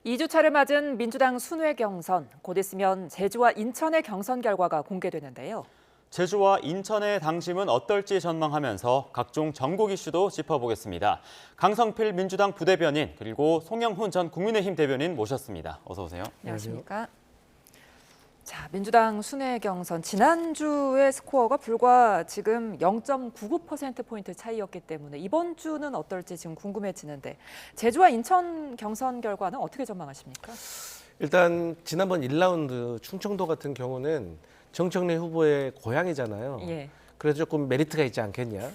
2주차를 맞은 민주당 순회 경선, 곧 있으면 제주와 인천의 경선 결과가 공개되는데요. 제주와 인천의 당심은 어떨지 전망하면서 각종 전국 이슈도 짚어보겠습니다. 강성필 민주당 부대변인 그리고 송영훈 전 국민의힘 대변인 모셨습니다. 어서 오세요. 안녕하십니까. 자, 민주당 순회 경선 지난주의 스코어가 불과 지금 0.99%포인트 차이였기 때문에 이번 주는 어떨지 지금 궁금해지는데 제주와 인천 경선 결과는 어떻게 전망하십니까? 일단 지난번 1라운드 충청도 같은 경우는 정청래 후보의 고향이잖아요. 예. 그래서 조금 메리트가 있지 않겠냐.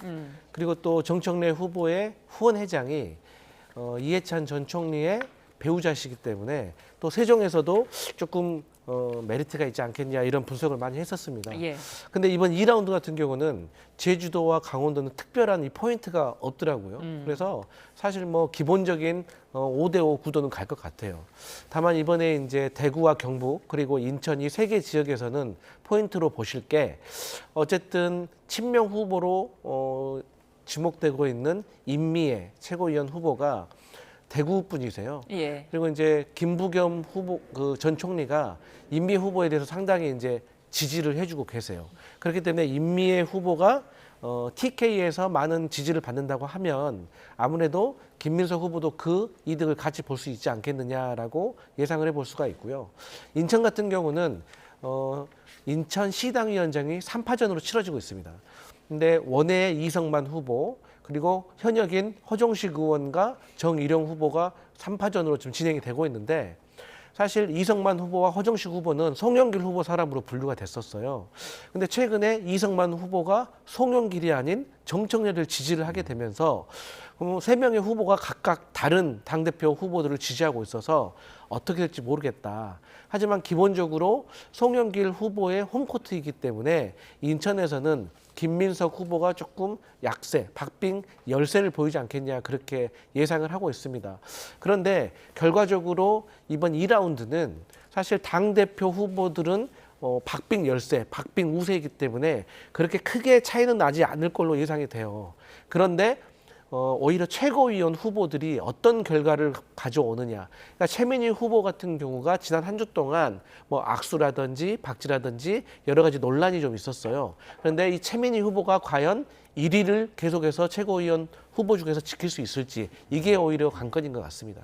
그리고 또 정청래 후보의 후원 회장이 이해찬 전 총리의 배우자시기 때문에 또 세종에서도 조금 메리트가 있지 않겠냐 이런 분석을 많이 했었습니다. 예. 근데 이번 2라운드 같은 경우는 제주도와 강원도는 특별한 이 포인트가 없더라고요. 그래서 사실 뭐 기본적인 5대5 구도는 갈 것 같아요. 다만 이번에 이제 대구와 경북 그리고 인천 이 세 개 지역에서는 포인트로 보실 게 어쨌든 친명 후보로 지목되고 있는 임미애 최고위원 후보가 대구 분이세요. 예. 그리고 이제 김부겸 후보 그 전 총리가 임미애 후보에 대해서 상당히 이제 지지를 해주고 계세요. 그렇기 때문에 임미애 후보가 TK에서 많은 지지를 받는다고 하면 아무래도 김민석 후보도 그 이득을 같이 볼 수 있지 않겠느냐라고 예상을 해볼 수가 있고요. 인천 같은 경우는 인천 시당위원장이 3파전으로 치러지고 있습니다. 근데 원외의 이성만 후보 그리고 현역인 허종식 의원과 정일용 후보가 3파전으로 지금 진행이 되고 있는데 사실 이성만 후보와 허정식 후보는 송영길 후보 사람으로 분류가 됐었어요. 근데 최근에 이성만 후보가 송영길이 아닌 정청래를 지지를 하게 되면서 세 명의 후보가 각각 다른 당대표 후보들을 지지하고 있어서 어떻게 될지 모르겠다. 하지만 기본적으로 송영길 후보의 홈코트이기 때문에 인천에서는 김민석 후보가 조금 약세, 박빙 열세를 보이지 않겠냐 그렇게 예상을 하고 있습니다. 그런데 결과적으로 이번 2라운드는 사실 당대표 후보들은 박빙 열세, 박빙 우세이기 때문에 그렇게 크게 차이는 나지 않을 걸로 예상이 돼요. 그런데 오히려 최고위원 후보들이 어떤 결과를 가져오느냐. 그러니까 최민희 후보 같은 경우가 지난 한 주 동안 뭐 악수라든지 박지라든지 여러 가지 논란이 좀 있었어요. 그런데 이 최민희 후보가 과연 1위를 계속해서 최고위원 후보 중에서 지킬 수 있을지 이게 오히려 관건인 것 같습니다.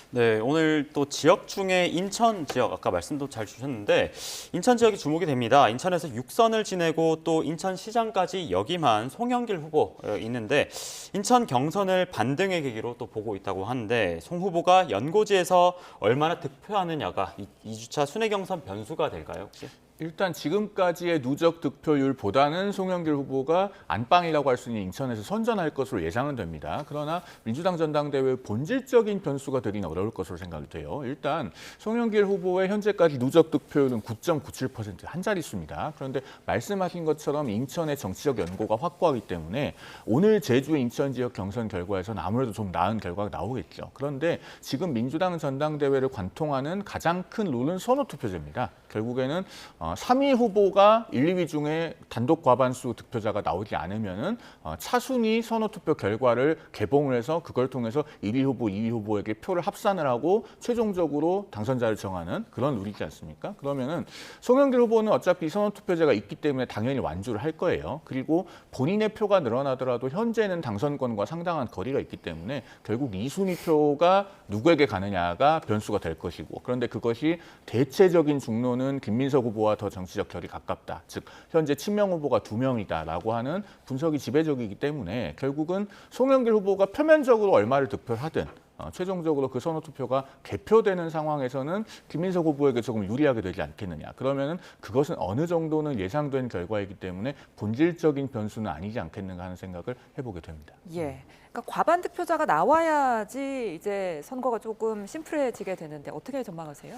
네, 오늘 또 지역 중에 인천 지역 아까 말씀도 잘 주셨는데 인천 지역이 주목이 됩니다. 인천에서 6선을 지내고 또 인천시장까지 역임한 송영길 후보 있는데 인천 경선을 반등의 계기로 또 보고 있다고 하는데 송 후보가 연고지에서 얼마나 득표하느냐가 2주차 순회 경선 변수가 될까요, 혹시? 일단 지금까지의 누적 득표율보다는 송영길 후보가 안방이라고 할 수 있는 인천에서 선전할 것으로 예상은 됩니다. 그러나 민주당 전당대회 본질적인 변수가 되긴 어려울 것으로 생각이 돼요. 일단 송영길 후보의 현재까지 누적 득표율은 9.97% 한 자릿수입니다. 그런데 말씀하신 것처럼 인천의 정치적 연고가 확고하기 때문에 오늘 제주 인천 지역 경선 결과에서는 아무래도 좀 나은 결과가 나오겠죠. 그런데 지금 민주당 전당대회를 관통하는 가장 큰 룰은 선호투표제입니다. 결국에는 3위 후보가 1, 2위 중에 단독 과반수 득표자가 나오지 않으면은 차순위 선호투표 결과를 개봉을 해서 그걸 통해서 1위 후보, 2위 후보에게 표를 합산을 하고 최종적으로 당선자를 정하는 그런 룰이지 않습니까? 그러면은 송영길 후보는 어차피 선호투표제가 있기 때문에 당연히 완주를 할 거예요. 그리고 본인의 표가 늘어나더라도 현재는 당선권과 상당한 거리가 있기 때문에 결국 2순위 표가 누구에게 가느냐가 변수가 될 것이고 그런데 그것이 대체적인 중로는 김민석 후보와 더 정치적 결이 가깝다. 즉 현재 친명 후보가 2명이다라고 하는 분석이 지배적이기 때문에 결국은 송영길 후보가 표면적으로 얼마를 득표하든 최종적으로 그 선호투표가 개표되는 상황에서는 김민석 후보에게 조금 유리하게 되지 않겠느냐. 그러면은 그것은 어느 정도는 예상된 결과이기 때문에 본질적인 변수는 아니지 않겠는가 하는 생각을 해보게 됩니다. 예. 그러니까 과반 득표자가 나와야지 이제 선거가 조금 심플해지게 되는데 어떻게 전망하세요?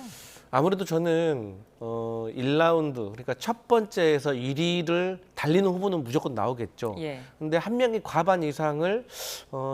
아무래도 저는 1라운드 그러니까 첫 번째에서 1위를 달리는 후보는 무조건 나오겠죠. 예. 근데 한 명이 과반 이상을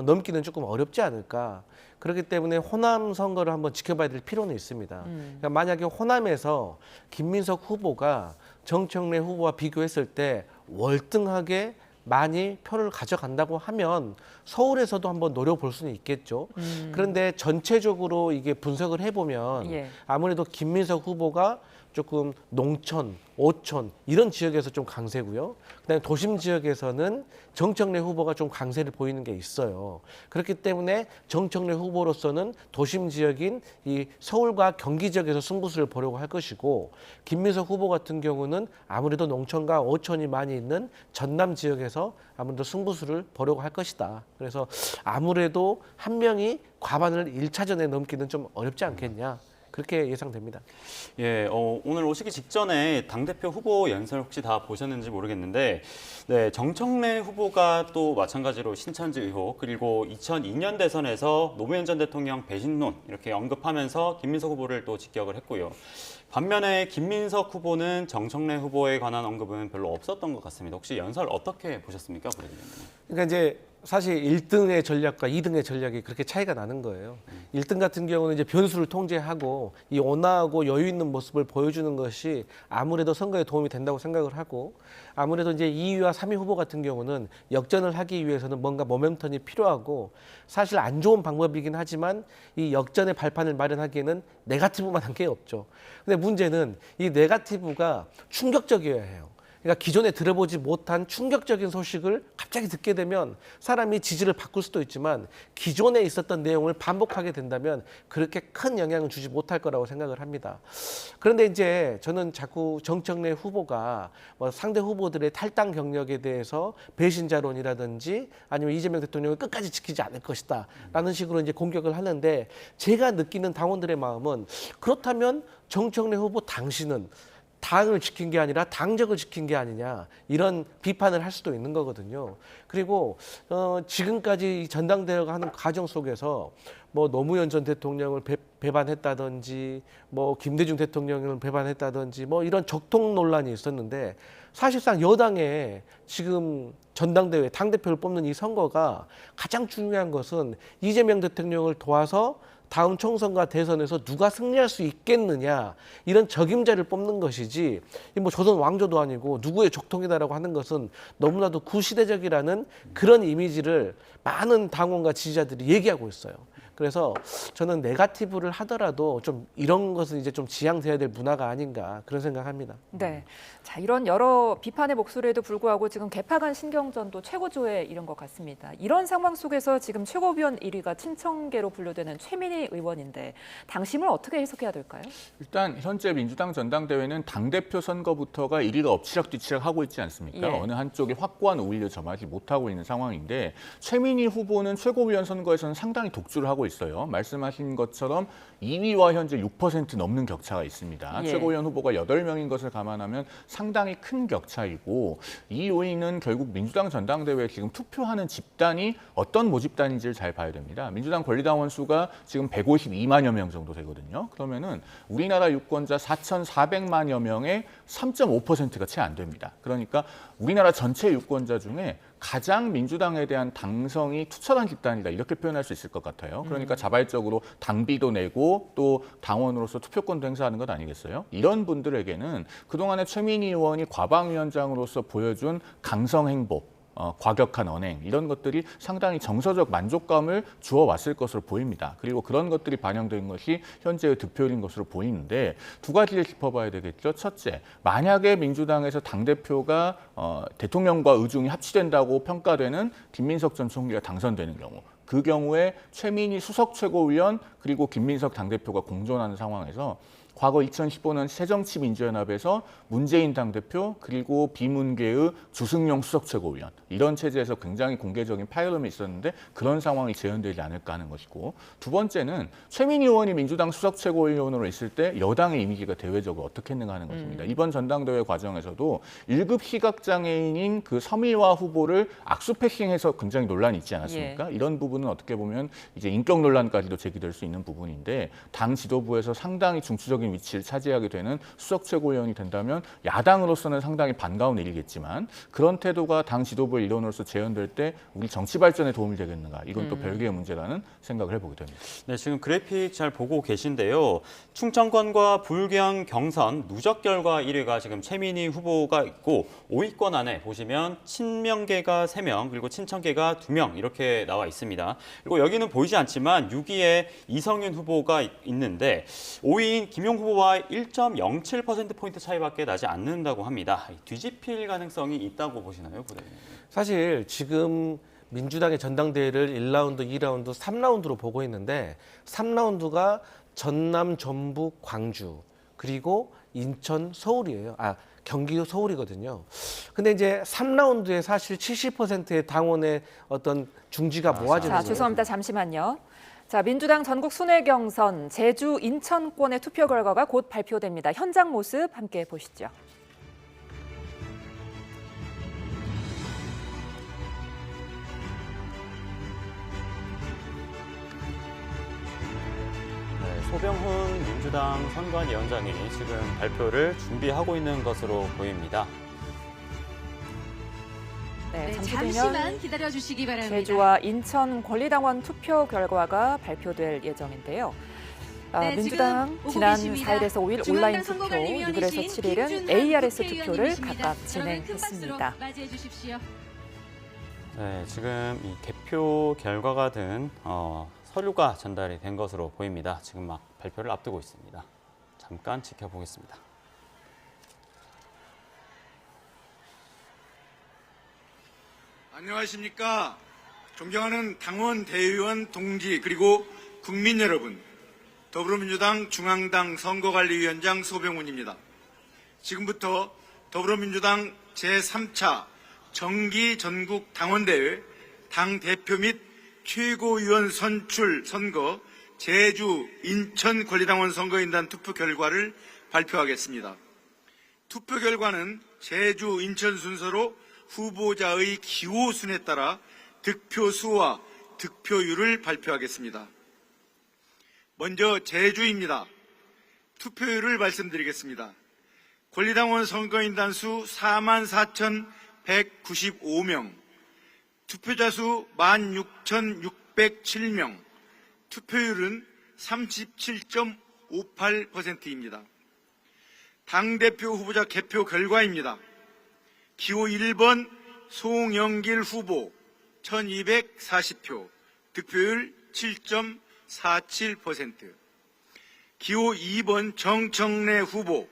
넘기는 조금 어렵지 않을까. 그렇기 때문에 호남 선거를 한번 지켜봐야 될 필요는 있습니다. 그러니까 만약에 호남에서 김민석 후보가 정청래 후보와 비교했을 때 월등하게 많이 표를 가져간다고 하면 서울에서도 한번 노려볼 수는 있겠죠. 그런데 전체적으로 이게 분석을 해보면 예. 아무래도 김민석 후보가 조금 농촌, 오촌 이런 지역에서 좀 강세고요. 그다음에 도심 지역에서는 정청래 후보가 좀 강세를 보이는 게 있어요. 그렇기 때문에 정청래 후보로서는 도심 지역인 이 서울과 경기 지역에서 승부수를 보려고 할 것이고 김민석 후보 같은 경우는 아무래도 농촌과 오촌이 많이 있는 전남 지역에서 아무래도 승부수를 보려고 할 것이다. 그래서 아무래도 한 명이 과반을 1차전에 넘기는 좀 어렵지 않겠냐. 그렇게 예상됩니다. 예, 오늘 오시기 직전에 당대표 후보 연설 혹시 다 보셨는지 모르겠는데, 네, 정청래 후보가 또 마찬가지로 신천지 의혹, 그리고 2002년 대선에서 노무현 전 대통령 배신론 이렇게 언급하면서 김민석 후보를 또 직격을 했고요. 반면에 김민석 후보는 정청래 후보에 관한 언급은 별로 없었던 것 같습니다. 혹시 연설 어떻게 보셨습니까, 부대표님? 그러니까 이제 사실 1등의 전략과 2등의 전략이 그렇게 차이가 나는 거예요. 1등 같은 경우는 이제 변수를 통제하고 이 온화하고 여유 있는 모습을 보여주는 것이 아무래도 선거에 도움이 된다고 생각을 하고 아무래도 이제 2위와 3위 후보 같은 경우는 역전을 하기 위해서는 뭔가 모멘텀이 필요하고 사실 안 좋은 방법이긴 하지만 이 역전의 발판을 마련하기에는 네거티브만 한 게 없죠. 근데 문제는 이 네거티브가 충격적이어야 해요. 그러니까 기존에 들어보지 못한 충격적인 소식을 갑자기 듣게 되면 사람이 지지를 바꿀 수도 있지만 기존에 있었던 내용을 반복하게 된다면 그렇게 큰 영향을 주지 못할 거라고 생각을 합니다. 그런데 이제 저는 자꾸 정청래 후보가 뭐 상대 후보들의 탈당 경력에 대해서 배신자론이라든지 아니면 이재명 대통령을 끝까지 지키지 않을 것이다 라는 식으로 이제 공격을 하는데 제가 느끼는 당원들의 마음은 그렇다면 정청래 후보 당신은 당을 지킨 게 아니라 당적을 지킨 게 아니냐 이런 비판을 할 수도 있는 거거든요. 그리고 지금까지 전당대회가 하는 과정 속에서 뭐 노무현 전 대통령을 배반했다든지 뭐 김대중 대통령을 배반했다든지 뭐 이런 적통 논란이 있었는데 사실상 여당에 지금 전당대회 당대표를 뽑는 이 선거가 가장 중요한 것은 이재명 대통령을 도와서 다음 총선과 대선에서 누가 승리할 수 있겠느냐 이런 적임자를 뽑는 것이지 뭐 조선 왕조도 아니고 누구의 적통이다라고 하는 것은 너무나도 구시대적이라는 그런 이미지를 많은 당원과 지지자들이 얘기하고 있어요. 그래서 저는 네거티브를 하더라도 좀 이런 것은 이제 좀 지양돼야 될 문화가 아닌가 그런 생각합니다. 네. 자, 이런 여러 비판의 목소리에도 불구하고 지금 개파간 신경전도 최고조에 이른 것 같습니다. 이런 상황 속에서 지금 최고위원 1위가 친청계로 분류되는 최민희 의원인데 당심을 어떻게 해석해야 될까요? 일단 현재 민주당 전당대회는 당대표 선거부터가 1위가 엎치락뒤치락 하고 있지 않습니까? 예. 어느 한쪽이 확고한 우위를 점하지 못하고 있는 상황인데 최민희 후보는 최고위원 선거에서는 상당히 독주를 하고 있어요. 말씀하신 것처럼 2위와 현재 6% 넘는 격차가 있습니다. 예. 최고위원 후보가 8명인 것을 감안하면 상당히 큰 격차이고 이 요인은 결국 민주당 전당대회에 지금 투표하는 집단이 어떤 모집단인지를 잘 봐야 됩니다. 민주당 권리당원 수가 지금 152만여 명 정도 되거든요. 그러면은 우리나라 유권자 4,400만여 명의 3.5%가 채 안 됩니다. 그러니까 우리나라 전체 유권자 중에 가장 민주당에 대한 당성이 투철한 집단이다 이렇게 표현할 수 있을 것 같아요. 그러니까 자발적으로 당비도 내고 또 당원으로서 투표권도 행사하는 것 아니겠어요? 이런 분들에게는 그동안에 최민희 의원이 과방위원장으로서 보여준 강성 행보 과격한 언행 이런 것들이 상당히 정서적 만족감을 주어왔을 것으로 보입니다. 그리고 그런 것들이 반영된 것이 현재의 득표율인 것으로 보이는데 두 가지를 짚어봐야 되겠죠. 첫째, 만약에 민주당에서 당대표가 대통령과 의중이 합치된다고 평가되는 김민석 전 총리가 당선되는 경우 그 경우에 최민희 수석 최고위원 그리고 김민석 당대표가 공존하는 상황에서 과거 2015년 새정치민주연합에서 문재인 당대표 그리고 비문계의 주승용 수석 최고위원 이런 체제에서 굉장히 공개적인 파열음이 있었는데 그런 상황이 재현되지 않을까 하는 것이고 두 번째는 최민희 의원이 민주당 수석 최고위원으로 있을 때 여당의 이미지가 대외적으로 어떻게 했는가 하는 것입니다. 이번 전당대회 과정에서도 1급 시각장애인인 그 서미화 후보를 악수 패싱해서 굉장히 논란이 있지 않았습니까? 이런 부분 부분은 어떻게 보면 이제 인격 논란까지도 제기될 수 있는 부분인데 당 지도부에서 상당히 중추적인 위치를 차지하게 되는 수석 최고위원이 된다면 야당으로서는 상당히 반가운 일이겠지만 그런 태도가 당 지도부의 일원으로서 재현될 때 우리 정치 발전에 도움이 되겠는가 이건 또 별개의 문제라는 생각을 해보게 됩니다. 네, 지금 그래픽 잘 보고 계신데요. 충청권과 불경, 경선 누적 결과 1위가 지금 최민희 후보가 있고 5위권 안에 보시면 친명계가 3명 그리고 친청계가 2명 이렇게 나와 있습니다. 그리고 여기는 보이지 않지만 6위에 이성윤 후보가 있는데 5위인 김용 후보와 1.07%포인트 차이밖에 나지 않는다고 합니다. 뒤집힐 가능성이 있다고 보시나요, 부대표님? 사실 지금 민주당의 전당대회를 1라운드, 2라운드, 3라운드로 보고 있는데 3라운드가 전남, 전북, 광주 그리고 인천, 서울이에요. 경기도 서울이거든요. 근데 이제 3라운드에 사실 70%의 당원의 어떤 중지가 모아지는 자, 거예요. 죄송합니다. 잠시만요. 자, 민주당 전국 순회 경선 제주, 인천권의 투표 결과가 곧 발표됩니다. 현장 모습 함께 보시죠. 소병훈 민주당 선관위원장이 지금 발표를 준비하고 있는 것으로 보입니다. 네, 잠시 잠시만 뒤면 기다려주시기 바랍니다. 제주와 인천 권리당원 투표 결과가 발표될 예정인데요. 네, 민주당 지금 오고 지난 계십니다. 4일에서 5일 중앙당 온라인 투표, 선거관리위원이신 6일에서 7일은 김준환 ARS 투표를 국회의원님이십니다. 각각 여러분 큰 박수로 진행했습니다. 맞이해 주십시오. 네, 지금 이 개표 결과가 든 서류가 전달이 된 것으로 보입니다. 지금 막 발표를 앞두고 있습니다. 잠깐 지켜보겠습니다. 안녕하십니까. 존경하는 당원, 대의원, 동지 그리고 국민 여러분. 더불어민주당 중앙당 선거관리위원장 소병훈입니다. 지금부터 더불어민주당 제3차 정기 전국 당원대회 당대표 및 최고위원 선출 선거 제주, 인천 권리당원 선거인단 투표 결과를 발표하겠습니다. 투표 결과는 제주, 인천 순서로 후보자의 기호순에 따라 득표수와 득표율을 발표하겠습니다. 먼저 제주입니다. 투표율을 말씀드리겠습니다. 권리당원 선거인단 수 44,195명, 투표자 수 16,607명, 투표율은 37.58%입니다. 당대표 후보자 개표 결과입니다. 기호 1번 송영길 후보 1240표, 득표율 7.47%. 기호 2번 정청래 후보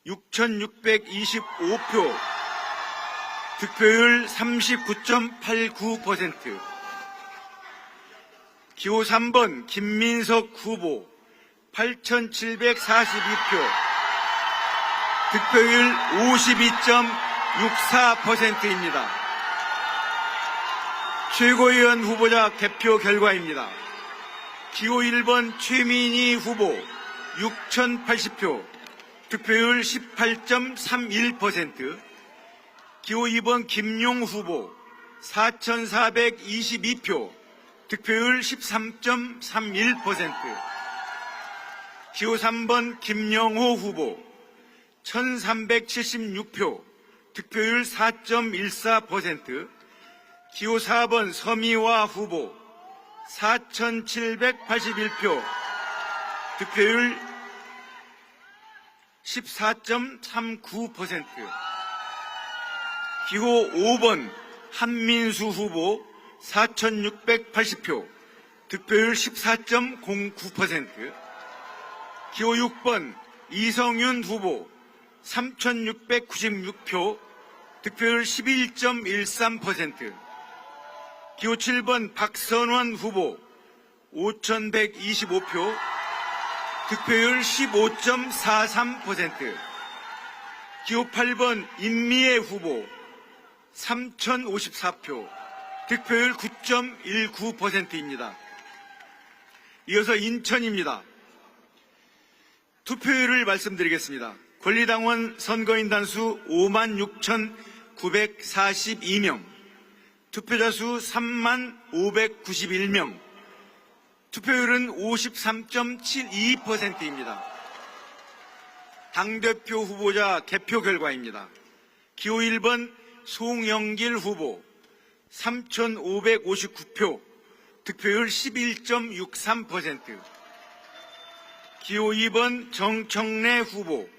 6625표, 득표율 39.89%. 기호 3번 김민석 후보 8742표, 득표율 52.64%입니다. 최고위원 후보자 개표 결과입니다. 기호 1번 최민희 후보 6080표, 득표율 18.31%. 기호 2번 김용 후보 4422표, 득표율 13.31%. 기호 3번 김영호 후보 1376표, 득표율 4.14%. 기호 4번 서미화 후보 4781표, 득표율 14.39%. 기호 5번 한민수 후보 4680표, 득표율 14.09%. 기호 6번 이성윤 후보 3696표, 득표율 11.13%. 기호 7번 박선원 후보 5125표, 득표율 15.43%. 기호 8번 임미애 후보 3054표, 득표율 9.19%입니다. 이어서 인천입니다. 투표율을 말씀드리겠습니다. 권리당원 선거인단 수 56,942명, 투표자 수 3만 591명, 투표율은 53.72%입니다. 당대표 후보자 개표 결과입니다. 기호 1번 송영길 후보 3,559표, 득표율 11.63%. 기호 2번 정청래 후보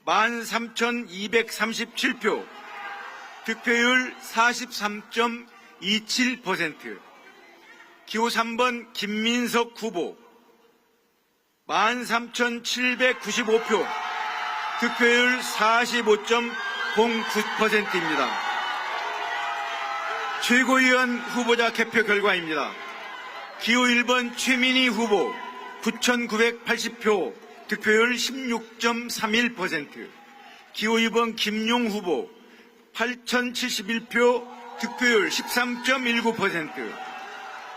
13,237표, 득표율 43.27%. 기호 3번 김민석 후보 13,795표, 득표율 45.09%입니다. 최고위원 후보자 개표 결과입니다. 기호 1번 최민희 후보 9,980표, 득표율 16.31%. 기호 2번 김용 후보 8,071표, 득표율 13.19%.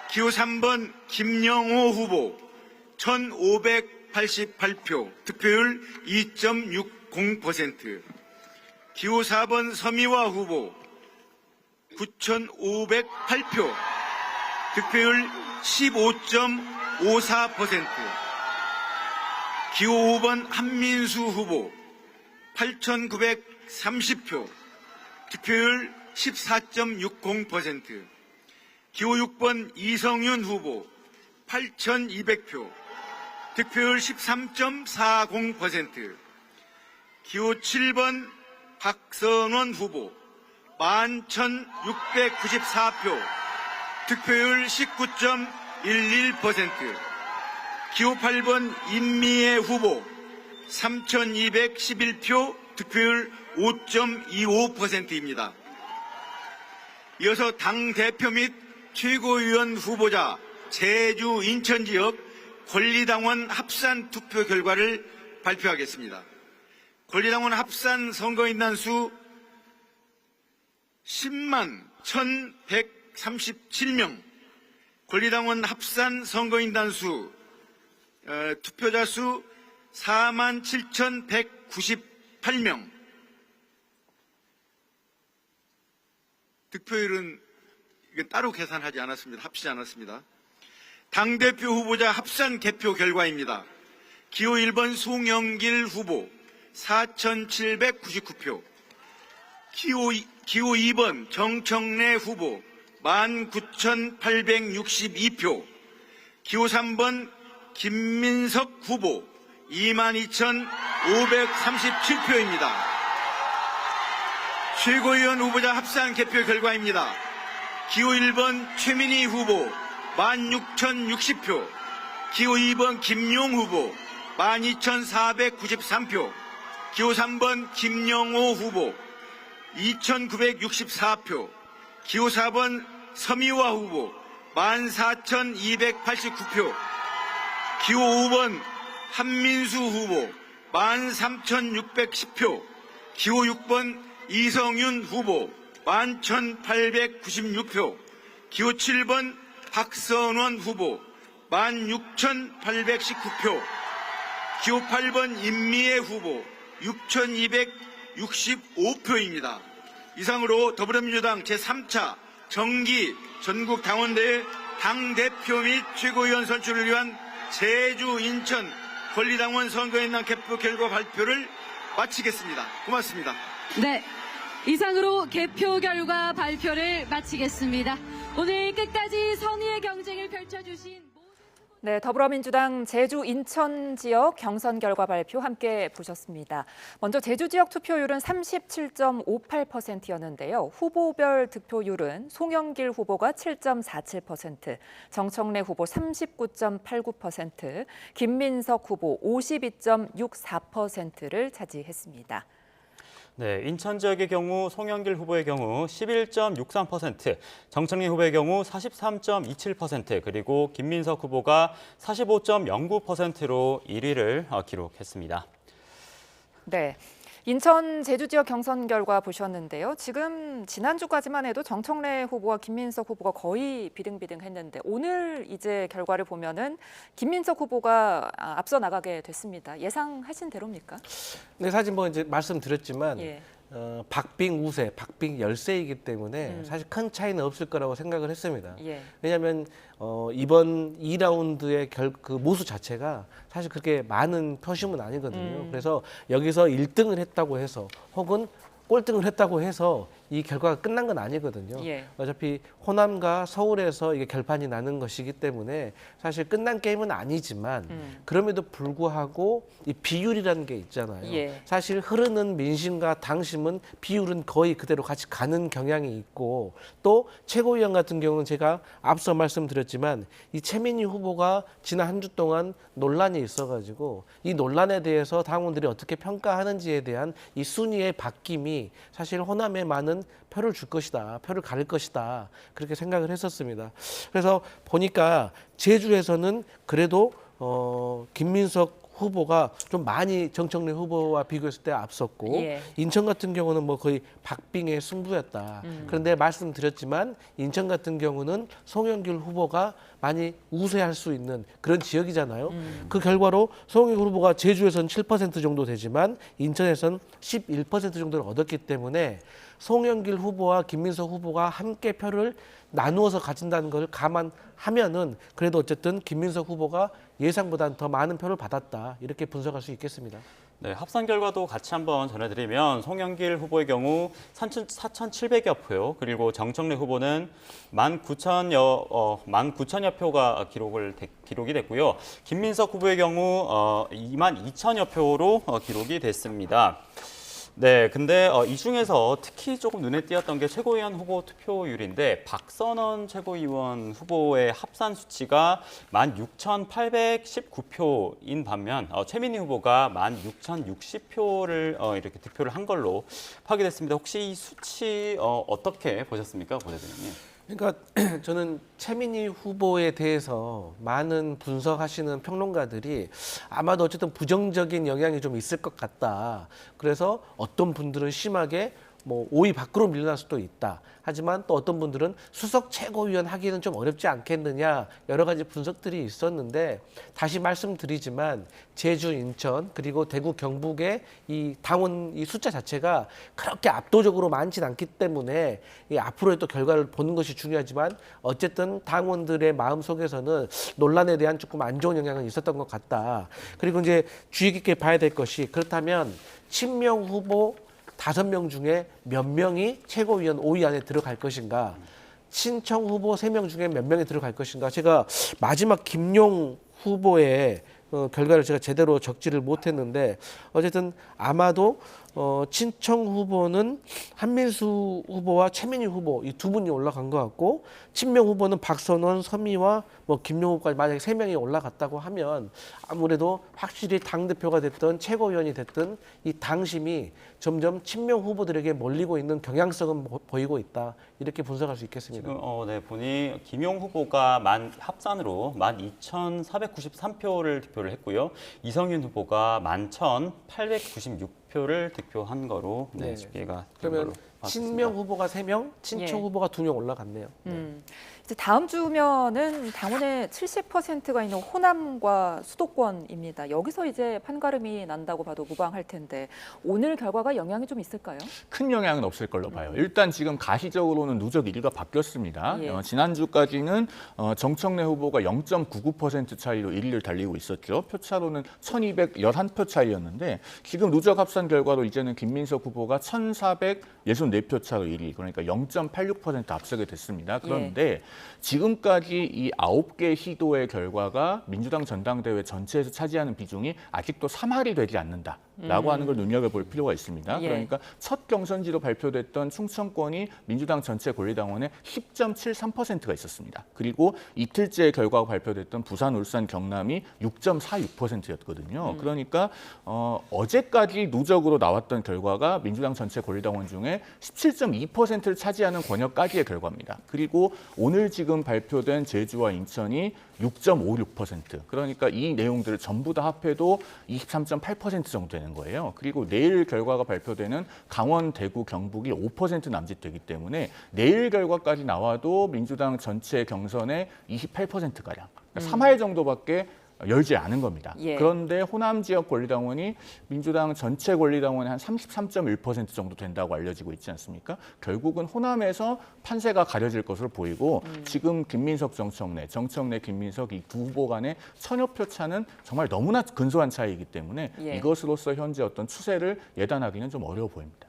기호 3번 김영호 후보 1,588표, 득표율 2.60%. 기호 4번 서미화 후보 9,508표, 득표율 15.54%. 기호 5번 한민수 후보 8,930표, 득표율 14.60%. 기호 6번 이성윤 후보 8,200표, 득표율 13.40%. 기호 7번 박선원 후보 11,694표, 득표율 19.11%. 기호 8번 임미애 후보 3,211표, 득표율 5.25%입니다. 이어서 당대표 및 최고위원 후보자 제주 인천 지역 권리당원 합산 투표 결과를 발표하겠습니다. 권리당원 합산 선거인단 수 10만 1,137명, 권리당원 합산 선거인단 수 투표자 수 4만 7,198명, 득표율은 이게 따로 계산하지 않았습니다. 합치지 않았습니다. 당대표 후보자 합산 개표 결과입니다. 기호 1번 송영길 후보 4,799표, 기호 2번 정청래 후보 19,862표, 기호 3번 김민석 후보 22,537표입니다. 최고위원 후보자 합산 개표 결과입니다. 기호 1번 최민희 후보 16,060표, 기호 2번 김용 후보 12,493표, 기호 3번 김영호 후보 2,964표, 기호 4번 서미화 후보 14,289표, 기호 5번 한민수 후보 13,610표, 기호 6번 이성윤 후보 11,896표, 기호 7번 박선원 후보 16,819표, 기호 8번 임미애 후보 6,265표입니다. 이상으로 더불어민주당 제3차 정기 전국 당원대회 당대표 및 최고위원 선출을 위한 제주, 인천 권리당원 선거인단 개표 결과 발표를 마치겠습니다. 고맙습니다. 네, 이상으로 개표 결과 발표를 마치겠습니다. 오늘 끝까지 선의의 경쟁을 펼쳐주신 네, 더불어민주당 제주 인천 지역 경선 결과 발표 함께 보셨습니다. 먼저 제주 지역 투표율은 37.58%였는데요. 후보별 득표율은 송영길 후보가 7.47%, 정청래 후보 39.89%, 김민석 후보 52.64%를 차지했습니다. 네, 인천 지역의 경우 송영길 후보의 경우 11.63%, 정청래 후보의 경우 43.27%, 그리고 김민석 후보가 45.09%로 1위를 기록했습니다. 네. 인천 제주 지역 경선 결과 보셨는데요. 지금 지난주까지만 해도 정청래 후보와 김민석 후보가 거의 비등비등했는데 오늘 이제 결과를 보면은 김민석 후보가 앞서 나가게 됐습니다. 예상하신 대로입니까? 네, 사실 뭐 이제 말씀드렸지만 예. 박빙 우세, 박빙 열세이기 때문에 사실 큰 차이는 없을 거라고 생각을 했습니다. 예. 왜냐하면 이번 2라운드의 그 모수 자체가 사실 그렇게 많은 표심은 아니거든요. 그래서 여기서 1등을 했다고 해서 혹은 꼴등을 했다고 해서 이 결과가 끝난 건 아니거든요. 예. 어차피 호남과 서울에서 이게 결판이 나는 것이기 때문에 사실 끝난 게임은 아니지만 그럼에도 불구하고 이 비율이라는 게 있잖아요. 예. 사실 흐르는 민심과 당심은 비율은 거의 그대로 같이 가는 경향이 있고 또 최고위원 같은 경우는 제가 앞서 말씀드렸지만 이 최민희 후보가 지난 한 주 동안 논란이 있어가지고 이 논란에 대해서 당원들이 어떻게 평가하는지에 대한 이 순위의 바뀜이 사실 호남에 많은 표를 줄 것이다, 표를 가릴 것이다 그렇게 생각을 했었습니다. 그래서 보니까 제주에서는 그래도 김민석 후보가 좀 많이 정청래 후보와 비교했을 때 앞섰고 예. 인천 같은 경우는 뭐 거의 박빙의 승부였다. 그런데 말씀드렸지만 인천 같은 경우는 송영길 후보가 많이 우세할 수 있는 그런 지역이잖아요. 그 결과로 송영길 후보가 제주에서는 7% 정도 되지만 인천에서는 11% 정도를 얻었기 때문에 송영길 후보와 김민석 후보가 함께 표를 나누어서 가진다는 걸 감안하면은 그래도 어쨌든 김민석 후보가 예상보다는 더 많은 표를 받았다 이렇게 분석할 수 있겠습니다. 네, 합산 결과도 같이 한번 전해드리면 송영길 후보의 경우 4,700여 표, 그리고 정청래 후보는 19,000여 표가 기록이 됐고요. 김민석 후보의 경우 22,000여 표로 기록이 됐습니다. 네, 근데 이 중에서 특히 조금 눈에 띄었던 게 최고위원 후보 투표율인데 박선원 최고위원 후보의 합산 수치가 16,819표인 반면 최민희 후보가 16,060표를 이렇게 득표를 한 걸로 확인됐습니다. 혹시 이 수치 어떻게 보셨습니까, 고 대표님? 그러니까 저는 최민희 후보에 대해서 많은 분석하시는 평론가들이 아마도 어쨌든 부정적인 영향이 좀 있을 것 같다. 그래서 어떤 분들은 심하게 뭐 5위 밖으로 밀려날 수도 있다. 하지만 또 어떤 분들은 수석 최고위원 하기는 좀 어렵지 않겠느냐 여러 가지 분석들이 있었는데 다시 말씀드리지만 제주, 인천 그리고 대구, 경북의 이 당원 이 숫자 자체가 그렇게 압도적으로 많지는 않기 때문에 이 앞으로의 또 결과를 보는 것이 중요하지만 어쨌든 당원들의 마음 속에서는 논란에 대한 조금 안 좋은 영향은 있었던 것 같다. 그리고 이제 주의 깊게 봐야 될 것이 그렇다면 친명 후보 5명 중에 몇 명이 최고위원 5위 안에 들어갈 것인가? 친청 후보 3명 중에 몇 명이 들어갈 것인가? 제가 마지막 김용 후보의 결과를 제가 제대로 적지를 못했는데 어쨌든 아마도 친청 후보는 한민수 후보와 최민희 후보 이 두 분이 올라간 것 같고 친명 후보는 박선원, 서미와 뭐 김용 후보까지 만약에 3명이 올라갔다고 하면 아무래도 확실히 당대표가 됐든 최고위원이 됐든 이 당심이 점점 친명 후보들에게 몰리고 있는 경향성은 보이고 있다. 이렇게 분석할 수 있겠습니다. 지금 네, 보니 김용 후보가 합산으로 12,493표를 득표를 했고요. 이성윤 후보가 11,896표를 득표한 거로 네. 집계가 된 그러면 걸로 친명 후보가 3명, 친청 예. 후보가 2명 올라갔네요. 이제 다음 주면은 당원의 70%가 있는 호남과 수도권입니다. 여기서 이제 판가름이 난다고 봐도 무방할 텐데 오늘 결과가 영향이 좀 있을까요? 큰 영향은 없을 걸로 봐요. 일단 지금 가시적으로는 누적 1위가 바뀌었습니다. 예. 지난주까지는 정청래 후보가 0.99% 차이로 1위를 달리고 있었죠. 표차로는 1,211표 차이였는데 지금 누적 합산 결과로 이제는 김민석 후보가 1,464표 차로 1위, 그러니까 0.86% 앞서게 됐습니다. 그런데 지금까지 이 9개 시도의 결과가 민주당 전당대회 전체에서 차지하는 비중이 아직도 3할이 되지 않는다라고 하는 걸 눈여겨볼 필요가 있습니다. 예. 그러니까 첫 경선지로 발표됐던 충청권이 민주당 전체 권리당원의 10.73%가 있었습니다. 그리고 이틀째 결과가 발표됐던 부산, 울산, 경남이 6.46%였거든요. 그러니까 어제까지 누적으로 나왔던 결과가 민주당 전체 권리당원 중에 17.2%를 차지하는 권역까지의 결과입니다. 그리고 오늘 지금 발표된 제주와 인천이 6.56%. 그러니까 이 내용들을 전부 다 합해도 23.8% 정도 되는 거예요. 그리고 내일 결과가 발표되는 강원, 대구, 경북이 5% 남짓되기 때문에 내일 결과까지 나와도 민주당 전체 경선의 28%가량, 그러니까 3할 정도밖에 열지 않은 겁니다. 예. 그런데 호남 지역 권리당원이 민주당 전체 권리당원의 한 33.1% 정도 된다고 알려지고 있지 않습니까? 결국은 호남에서 판세가 가려질 것으로 보이고 지금 김민석 정청래 김민석 이 두 후보 간의 1000여 표 차는 정말 너무나 근소한 차이이기 때문에 예. 이것으로서 현재 어떤 추세를 예단하기는 좀 어려워 보입니다.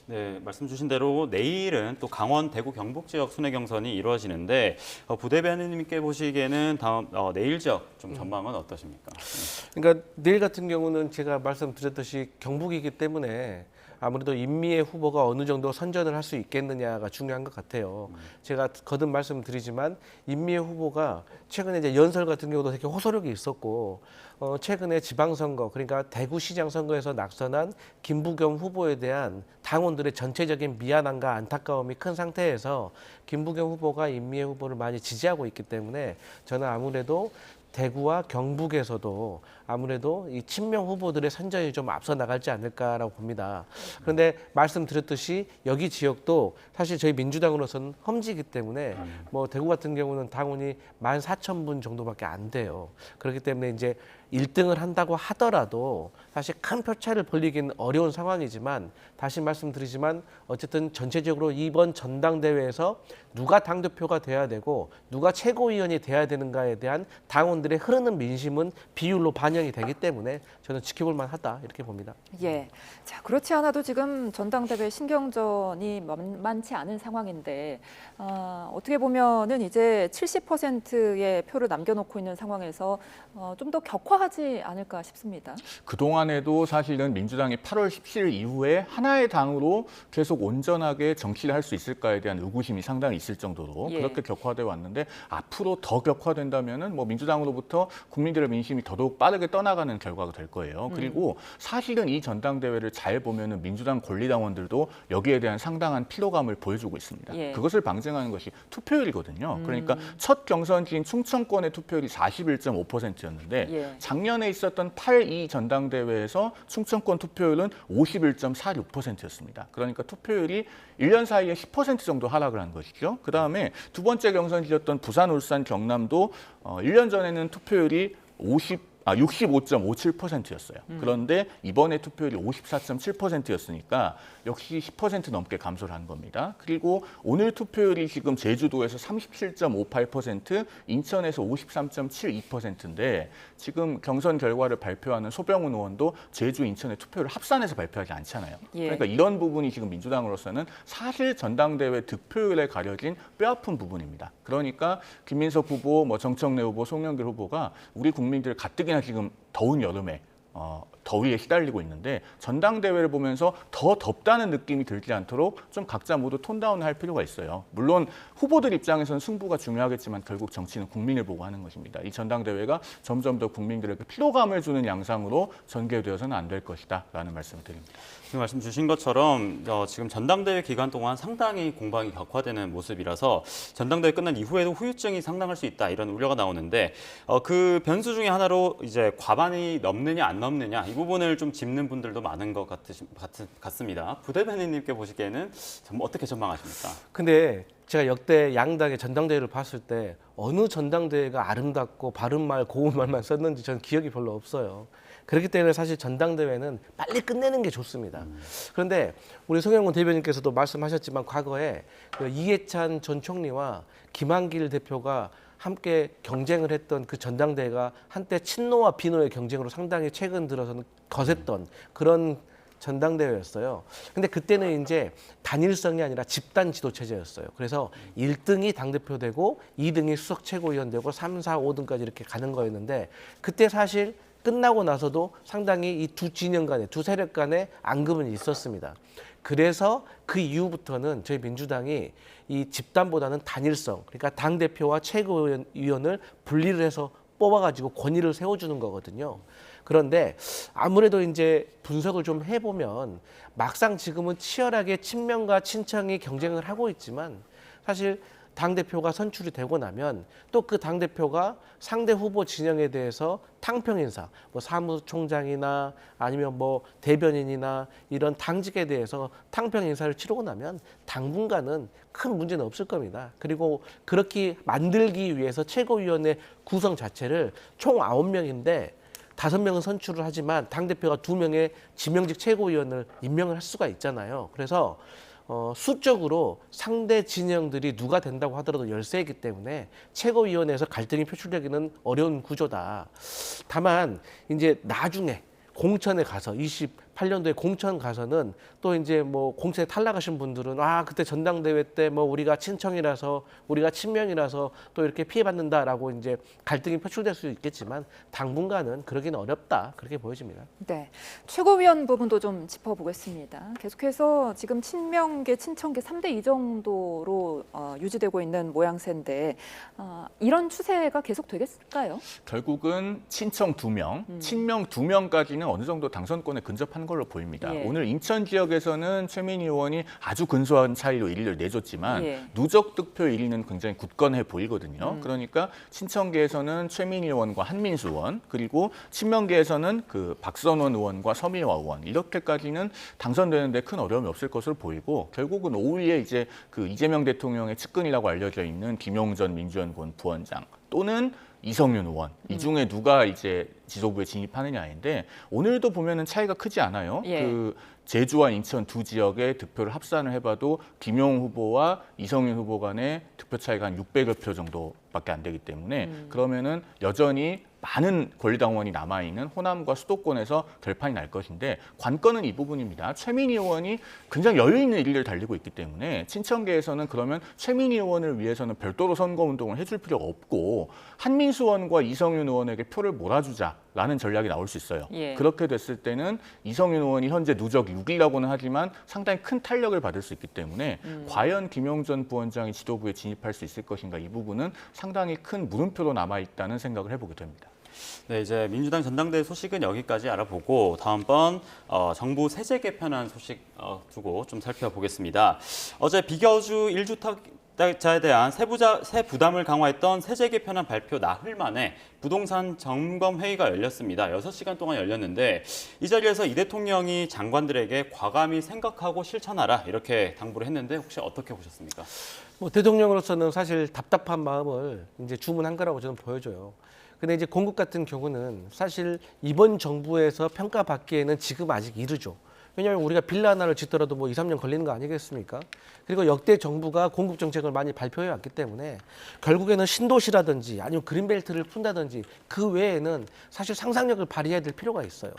네, 말씀 주신 대로 내일은 또 강원, 대구, 경북 지역 순회 경선이 이루어지는데 부대변인님께 보시기에는 다음 내일 지역 좀 전망은 어떠십니까? 그러니까 내일 같은 경우는 제가 말씀드렸듯이 경북이기 때문에 아무래도 인미의 후보가 어느 정도 선전을 할 수 있겠느냐가 중요한 것 같아요. 제가 거듭 말씀드리지만 인미의 후보가 최근에 이제 연설 같은 경우도 되게 호소력이 있었고 최근에 지방선거 그러니까 대구시장 선거에서 낙선한 김부겸 후보에 대한 당원들의 전체적인 미안함과 안타까움이 큰 상태에서 김부겸 후보가 인미의 후보를 많이 지지하고 있기 때문에 저는 아무래도 대구와 경북에서도 아무래도 이 친명 후보들의 선전이 좀 앞서 나갈지 않을까라고 봅니다. 그런데 말씀드렸듯이 여기 지역도 사실 저희 민주당으로서는 험지이기 때문에 뭐 대구 같은 경우는 당원이 14,000분 정도밖에 안 돼요. 그렇기 때문에 이제 1등을 한다고 하더라도 사실 큰 표차를 벌리기는 어려운 상황이지만 다시 말씀드리지만 어쨌든 전체적으로 이번 전당대회에서 누가 당대표가 돼야 되고 누가 최고위원이 돼야 되는가에 대한 당원들의 흐르는 민심은 비율로 반영이 되기 때문에 저는 지켜볼 만하다 이렇게 봅니다. 예. 자, 그렇지 않아도 지금 전당대회 신경전이 만만치 않은 상황인데 어떻게 보면은 이제 70%의 표를 남겨놓고 있는 상황에서 좀 더 격화하지 않을까 싶습니다. 그동안에도 사실은 민주당이 8월 17일 이후에 하나의 당으로 계속 온전하게 정치를 할 수 있을까에 대한 의구심이 상당히 있을 정도로 예. 그렇게 격화돼 왔는데 앞으로 더 격화된다면은 뭐 민주당으로부터 국민들의 민심이 더더욱 빠르게 떠나가는 결과가 될 거예요. 그리고 사실은 이 전당대회를 잘 보면은 민주당 권리당원들도 여기에 대한 상당한 피로감을 보여주고 있습니다. 예. 그것을 방증하는 것이 투표율이거든요. 그러니까 첫 경선지인 충청권의 투표율이 41.5%였는데 예. 작년에 있었던 8.2 전당대회에서 충청권 투표율은 51.46%였습니다. 그러니까 투표율이 1년 사이에 10% 정도 하락을 한 것이죠. 그다음에 두 번째 경선지였던 부산, 울산, 경남도 1년 전에는 투표율이 65.57%였어요. 그런데 이번에 투표율이 54.7%였으니까 역시 10% 넘게 감소를 한 겁니다. 그리고 오늘 투표율이 지금 제주도에서 37.58%, 인천에서 53.72%인데 지금 경선 결과를 발표하는 소병훈 의원도 제주, 인천의 투표율을 합산해서 발표하지 않잖아요. 예. 그러니까 이런 부분이 지금 민주당으로서는 사실 전당대회 득표율에 가려진 뼈아픈 부분입니다. 그러니까 김민석 후보, 뭐 정청래 후보, 송영길 후보가 우리 국민들을 가뜩이나 지금 더운 여름에 더위에 시달리고 있는데 전당대회를 보면서 더 덥다는 느낌이 들지 않도록 좀 각자 모두 톤다운을 할 필요가 있어요. 물론 후보들 입장에서는 승부가 중요하겠지만 결국 정치는 국민을 보고 하는 것입니다. 이 전당대회가 점점 더 국민들에게 피로감을 주는 양상으로 전개되어서는 안 될 것이다 라는 말씀을 드립니다. 지금 말씀 주신 것처럼 지금 전당대회 기간 동안 상당히 공방이 격화되는 모습이라서 전당대회 끝난 이후에도 후유증이 상당할 수 있다 이런 우려가 나오는데 그 변수 중에 하나로 이제 과반이 넘느냐 안 넘느냐 이 부분을 좀 짚는 분들도 많은 것 같습니다. 부대변인님께 보시기에는 어떻게 전망하십니까? 근데 제가 역대 양당의 전당대회를 봤을 때 어느 전당대회가 아름답고 바른 말, 고운 말만 썼는지 저는 기억이 별로 없어요. 그렇기 때문에 사실 전당대회는 빨리 끝내는 게 좋습니다. 그런데 우리 송영문 대변인께서도 말씀하셨지만 과거에 그 이해찬 전 총리와 김한길 대표가 함께 경쟁을 했던 그 전당대회가 한때 친노와 비노의 경쟁으로 상당히 최근 들어서는 거셌던 그런 전당대회였어요. 근데 그때는 이제 단일성이 아니라 집단 지도 체제였어요. 그래서 1등이 당대표 되고 2등이 수석 최고위원 되고 3, 4, 5등까지 이렇게 가는 거였는데 그때 사실 끝나고 나서도 상당히 이 두 진영 간에 두 세력 간에 앙금은 있었습니다. 그래서 그 이후부터는 저희 민주당이 이 집단보다는 단일성, 그러니까 당대표와 최고위원을 분리를 해서 뽑아가지고 권위를 세워주는 거거든요. 그런데 아무래도 이제 분석을 좀 해보면 막상 지금은 치열하게 친명과 친청이 경쟁을 하고 있지만 사실 당대표가 선출이 되고 나면 또 그 당대표가 상대 후보 진영에 대해서 탕평 인사, 뭐 사무총장이나 아니면 뭐 대변인이나 이런 당직에 대해서 탕평 인사를 치르고 나면 당분간은 큰 문제는 없을 겁니다. 그리고 그렇게 만들기 위해서 최고위원회 구성 자체를 총 9명인데 5명은 선출을 하지만 당대표가 2명의 지명직 최고위원을 임명을 할 수가 있잖아요. 그래서 수적으로 상대 진영들이 누가 된다고 하더라도 열세이기 때문에 최고위원회에서 갈등이 표출되기는 어려운 구조다. 다만 이제 나중에 공천에 가서 28년도에 공천 가서는 또 이제 뭐 공천에 탈락하신 분들은 그때 전당대회 때 뭐 우리가 친청이라서 우리가 친명이라서 또 이렇게 피해받는다라고 이제 갈등이 표출될 수 있겠지만 당분간은 그러기는 어렵다 그렇게 보여집니다. 네, 최고위원 부분도 좀 짚어보겠습니다. 계속해서 지금 친명계, 친청계 3대2 정도로 유지되고 있는 모양새인데 이런 추세가 계속 되겠을까요? 결국은 친청 2명, 친명 2명까지는 어느 정도 당선권에 근접한 걸로 보입니다. 예. 오늘 인천 지역에서는 최민희 의원이 아주 근소한 차이로 1위를 내줬지만 예. 누적 득표 1위는 굉장히 굳건해 보이거든요. 그러니까 친청계에서는 최민희 의원과 한민수 의원, 그리고 친명계에서는 그 박선원 의원과 서미화 의원 이렇게까지는 당선되는데 큰 어려움이 없을 것으로 보이고 결국은 5위에 이제 그 이재명 대통령의 측근이라고 알려져 있는 김용전 민주연구원 부원장 또는 이성윤 의원 이 중에 누가 이제 지도부에 진입하느냐인데 오늘도 보면은 차이가 크지 않아요. 예. 그 제주와 인천 두 지역의 득표를 합산을 해봐도 김용 후보와 이성윤 후보 간의 득표 차이가 한 600여 표 정도밖에 안 되기 때문에 그러면은 여전히 많은 권리당원이 남아있는 호남과 수도권에서 결판이 날 것인데 관건은 이 부분입니다. 최민희 의원이 굉장히 여유 있는 1위를 달리고 있기 때문에 친청계에서는 그러면 최민희 의원을 위해서는 별도로 선거운동을 해줄 필요가 없고 한민수 의원과 이성윤 의원에게 표를 몰아주자라는 전략이 나올 수 있어요. 예. 그렇게 됐을 때는 이성윤 의원이 현재 누적 6위라고는 하지만 상당히 큰 탄력을 받을 수 있기 때문에 과연 김용전 부원장이 지도부에 진입할 수 있을 것인가 이 부분은 상당히 큰 물음표로 남아있다는 생각을 해보게 됩니다. 네, 이제 민주당 전당대회 소식은 여기까지 알아보고 다음번 정부 세제 개편안 소식 두고 좀 살펴보겠습니다. 어제 비거주 1주택자에 대한 세 부담을 강화했던 세제 개편안 발표 나흘 만에 부동산 점검 회의가 열렸습니다. 6시간 동안 열렸는데 이 자리에서 이 대통령이 장관들에게 과감히 생각하고 실천하라 이렇게 당부를 했는데 혹시 어떻게 보셨습니까? 뭐 대통령으로서는 사실 답답한 마음을 이제 주문한 거라고 저는 보여져요. 근데 이제 공급 같은 경우는 사실 이번 정부에서 평가받기에는 지금 아직 이르죠. 왜냐하면 우리가 빌라 하나를 짓더라도 뭐 2, 3년 걸리는 거 아니겠습니까? 그리고 역대 정부가 공급 정책을 많이 발표해 왔기 때문에 결국에는 신도시라든지 아니면 그린벨트를 푼다든지 그 외에는 사실 상상력을 발휘해야 될 필요가 있어요.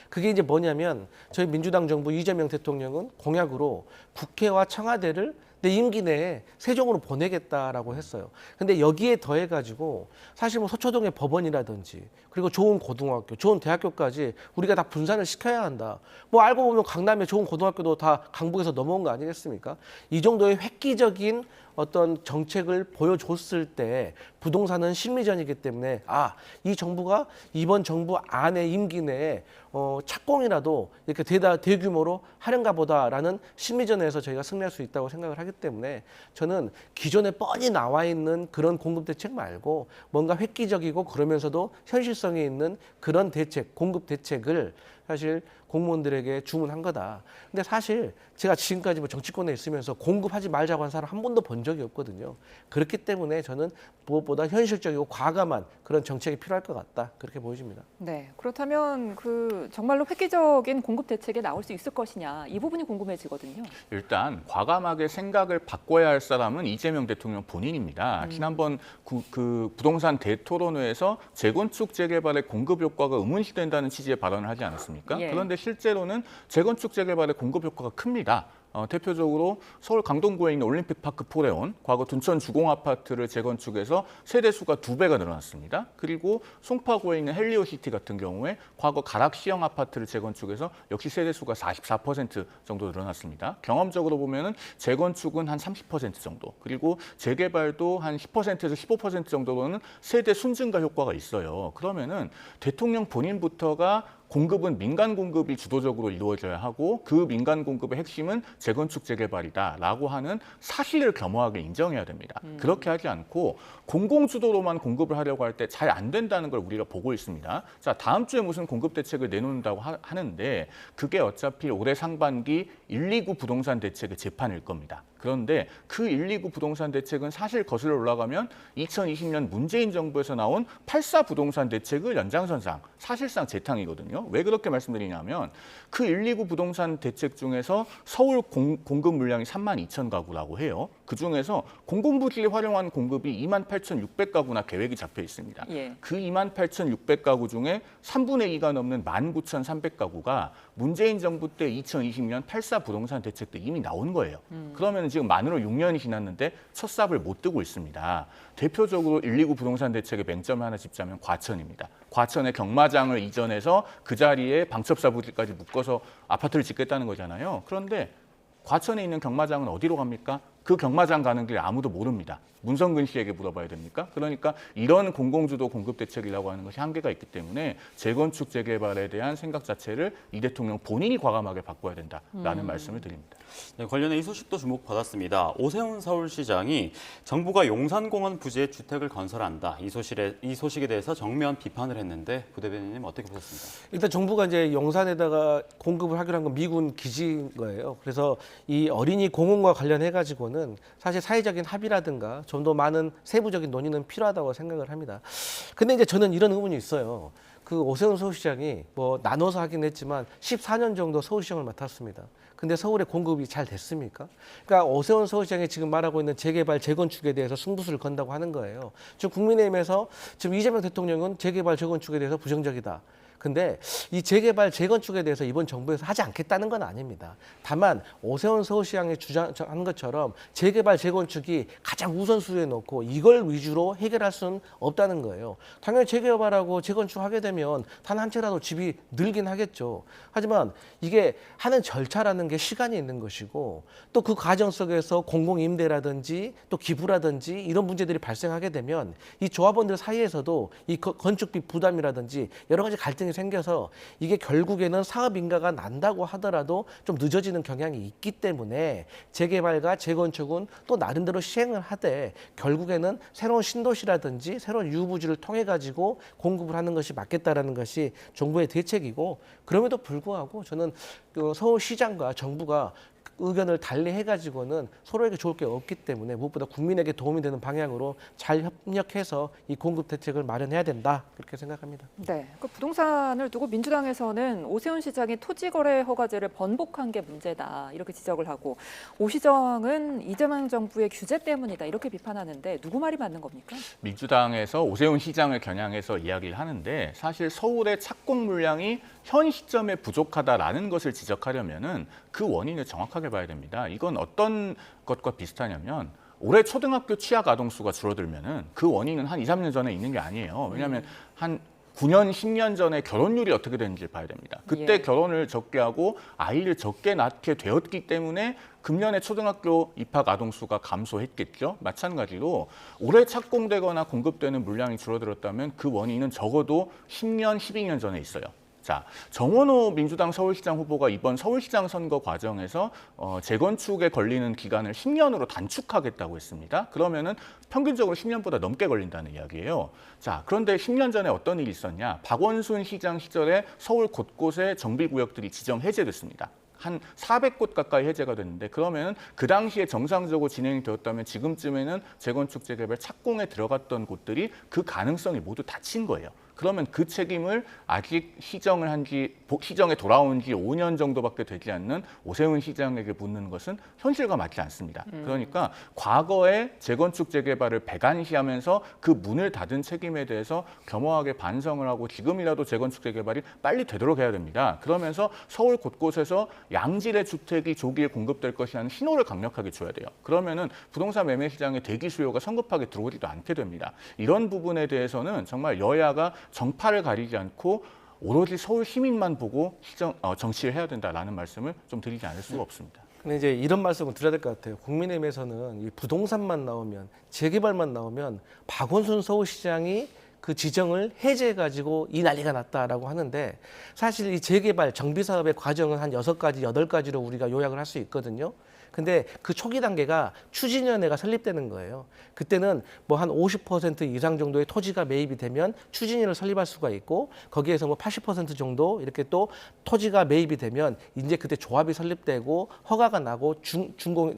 그게 이제 뭐냐면 저희 민주당 정부 이재명 대통령은 공약으로 국회와 청와대를 내 임기 내에 세종으로 보내겠다라고 했어요. 근데 여기에 더해가지고 사실 뭐 서초동의 법원이라든지 그리고 좋은 고등학교, 좋은 대학교까지 우리가 다 분산을 시켜야 한다. 뭐 알고 보면 강남에 좋은 고등학교도 다 강북에서 넘어온 거 아니겠습니까? 이 정도의 획기적인 어떤 정책을 보여줬을 때 부동산은 심리전이기 때문에 이 정부가 이번 정부 안에 임기 내에 착공이라도 이렇게 대규모로 하는가 보다라는 심리전에서 저희가 승리할 수 있다고 생각을 하기 때문에 저는 기존에 뻔히 나와 있는 그런 공급 대책 말고 뭔가 획기적이고 그러면서도 현실성이 있는 그런 대책, 공급 대책을 사실 공무원들에게 주문한 거다. 근데 사실 제가 지금까지 뭐 정치권에 있으면서 공급하지 말자고 한 사람 한 번도 본 적이 없거든요. 그렇기 때문에 저는 무엇보다 현실적이고 과감한 그런 정책이 필요할 것 같다. 그렇게 보여집니다. 네, 그렇다면 그 정말로 획기적인 공급 대책이 나올 수 있을 것이냐 이 부분이 궁금해지거든요. 일단 과감하게 생각을 바꿔야 할 사람은 이재명 대통령 본인입니다. 지난번 그 부동산 대토론회에서 재건축 재개발의 공급 효과가 의문시된다는 취지의 발언을 하지 않았습니까? 예. 그런데 실제로는 재건축 재개발의 공급 효과가 큽니다. 대표적으로 서울 강동구에 있는 올림픽파크 포레온, 과거 둔천 주공아파트를 재건축해서 세대수가 2배가 늘어났습니다. 그리고 송파구에 있는 헬리오시티 같은 경우에 과거 가락시형 아파트를 재건축해서 역시 세대수가 44% 정도 늘어났습니다. 경험적으로 보면은 재건축은 한 30% 정도, 그리고 재개발도 한 10%에서 15% 정도로는 세대 순증가 효과가 있어요. 그러면은 대통령 본인부터가 공급은 민간 공급이 주도적으로 이루어져야 하고 그 민간 공급의 핵심은 재건축 재개발이다라고 하는 사실을 겸허하게 인정해야 됩니다. 그렇게 하지 않고 공공 주도로만 공급을 하려고 할 때 잘 안 된다는 걸 우리가 보고 있습니다. 자, 다음 주에 무슨 공급 대책을 내놓는다고 하는데 그게 어차피 올해 상반기 129 부동산 대책의 재판일 겁니다. 그런데 그 129 부동산 대책은 사실 거슬러 올라가면 2020년 문재인 정부에서 나온 84 부동산 대책을 연장선상 사실상 재탕이거든요. 왜 그렇게 말씀드리냐면 그 129 부동산 대책 중에서 서울 공급 물량이 32,000가구라고 해요. 그중에서 공공부지에 활용한 공급이 28,600가구나 계획이 잡혀 있습니다. 예. 그 28,600가구 중에 3분의 2가 넘는 19,300가구가 문재인 정부 때 2020년 84 부동산 대책 때 이미 나온 거예요. 그러면 지금 만으로 6년이 지났는데 첫 삽을 못 뜨고 있습니다. 대표적으로 129 부동산 대책의 맹점을 하나 짚자면 과천입니다. 과천의 경마장을 이전해서 그 자리에 방첩사 부지까지 묶어서 아파트를 짓겠다는 거잖아요. 그런데 과천에 있는 경마장은 어디로 갑니까? 그 경마장 가는 길 아무도 모릅니다. 문성근 씨에게 물어봐야 됩니까? 그러니까 이런 공공주도 공급 대책이라고 하는 것이 한계가 있기 때문에 재건축 재개발에 대한 생각 자체를 이 대통령 본인이 과감하게 바꿔야 된다라는 말씀을 드립니다. 네, 관련해 이 소식도 주목받았습니다. 오세훈 서울시장이 정부가 용산공원 부지에 주택을 건설한다. 이 소식에 대해서 정면 비판을 했는데 부대변인님 어떻게 보셨습니까? 일단 정부가 이제 용산에다가 공급을 하기로 한 건 미군 기지인 거예요. 그래서 이 어린이 공원과 관련해 가지고는 사실 사회적인 합의라든가 좀 더 많은 세부적인 논의는 필요하다고 생각을 합니다. 근데 이제 저는 이런 의문이 있어요. 그 오세훈 서울시장이 뭐 나눠서 하긴 했지만 14년 정도 서울시장을 맡았습니다. 근데 서울에 공급이 잘 됐습니까? 그러니까 오세훈 서울시장이 지금 말하고 있는 재개발, 재건축에 대해서 승부수를 건다고 하는 거예요. 지금 국민의힘에서 지금 이재명 대통령은 재개발, 재건축에 대해서 부정적이다. 근데 이 재개발, 재건축에 대해서 이번 정부에서 하지 않겠다는 건 아닙니다. 다만 오세훈 서울시장이 주장한 것처럼 재개발, 재건축이 가장 우선순위에 놓고 이걸 위주로 해결할 수는 없다는 거예요. 당연히 재개발하고 재건축하게 되면 단 한 채라도 집이 늘긴 하겠죠. 하지만 이게 하는 절차라는 게 시간이 있는 것이고 또 그 과정 속에서 공공임대라든지 또 기부라든지 이런 문제들이 발생하게 되면 이 조합원들 사이에서도 이 건축비 부담이라든지 여러 가지 갈등이 생겨서 이게 결국에는 사업 인가가 난다고 하더라도 좀 늦어지는 경향이 있기 때문에 재개발과 재건축은 또 나름대로 시행을 하되 결국에는 새로운 신도시라든지 새로운 유부지를 통해 가지고 공급을 하는 것이 맞겠다라는 것이 정부의 대책이고 그럼에도 불구하고 저는 서울시장과 정부가 의견을 달리 해가지고는 서로에게 좋을 게 없기 때문에 무엇보다 국민에게 도움이 되는 방향으로 잘 협력해서 이 공급 대책을 마련해야 된다 그렇게 생각합니다. 네, 그 부동산을 두고 민주당에서는 오세훈 시장이 토지거래 허가제를 번복한 게 문제다 이렇게 지적을 하고 오 시정은 이재명 정부의 규제 때문이다 이렇게 비판하는데 누구 말이 맞는 겁니까? 민주당에서 오세훈 시장을 겨냥해서 이야기를 하는데 사실 서울의 착공 물량이 현 시점에 부족하다라는 것을 지적하려면은 그 원인을 정확하게 봐야 됩니다. 이건 어떤 것과 비슷하냐면 올해 초등학교 취학 아동 수가 줄어들면은 그 원인은 한 2, 3년 전에 있는 게 아니에요. 왜냐하면 한 9년, 10년 전에 결혼율이 어떻게 되는지 봐야 됩니다. 그때 예. 결혼을 적게 하고 아이를 적게 낳게 되었기 때문에 금년에 초등학교 입학 아동 수가 감소했겠죠. 마찬가지로 올해 착공되거나 공급되는 물량이 줄어들었다면 그 원인은 적어도 10년, 12년 전에 있어요. 자, 정원호 민주당 서울시장 후보가 이번 서울시장 선거 과정에서 재건축에 걸리는 기간을 10년으로 단축하겠다고 했습니다. 그러면은 평균적으로 10년보다 넘게 걸린다는 이야기예요. 자, 그런데 10년 전에 어떤 일이 있었냐? 박원순 시장 시절에 서울 곳곳에 정비구역들이 지정 해제됐습니다. 한 400곳 가까이 해제가 됐는데 그러면 그 당시에 정상적으로 진행이 되었다면 지금쯤에는 재건축 재개발 착공에 들어갔던 곳들이 그 가능성이 모두 닫힌 거예요. 그러면 그 책임을 아직 시정에 돌아온 지 5년 정도밖에 되지 않는 오세훈 시장에게 묻는 것은 현실과 맞지 않습니다. 그러니까 과거에 재건축 재개발을 배관시하면서 그 문을 닫은 책임에 대해서 겸허하게 반성을 하고 지금이라도 재건축 재개발이 빨리 되도록 해야 됩니다. 그러면서 서울 곳곳에서 양질의 주택이 조기에 공급될 것이라는 신호를 강력하게 줘야 돼요. 그러면은 부동산 매매 시장에 대기 수요가 성급하게 들어오지도 않게 됩니다. 이런 부분에 대해서는 정말 여야가 정파를 가리지 않고 오로지 서울 시민만 보고 정치를 해야 된다라는 말씀을 좀 드리지 않을 수가 없습니다. 근데 이제 이런 말씀을 드려야 될 것 같아요. 국민의힘에서는 이 부동산만 나오면 재개발만 나오면 박원순 서울시장이 그 지정을 해제해가지고 이 난리가 났다라고 하는데 사실 이 재개발 정비 사업의 과정은 한 6가지, 8가지로 우리가 요약을 할 수 있거든요. 근데 그 초기 단계가 추진위원회가 설립되는 거예요. 그때는 뭐 한 50% 이상 정도의 토지가 매입이 되면 추진위를 설립할 수가 있고 거기에서 뭐 80% 정도 이렇게 또 토지가 매입이 되면 이제 그때 조합이 설립되고 허가가 나고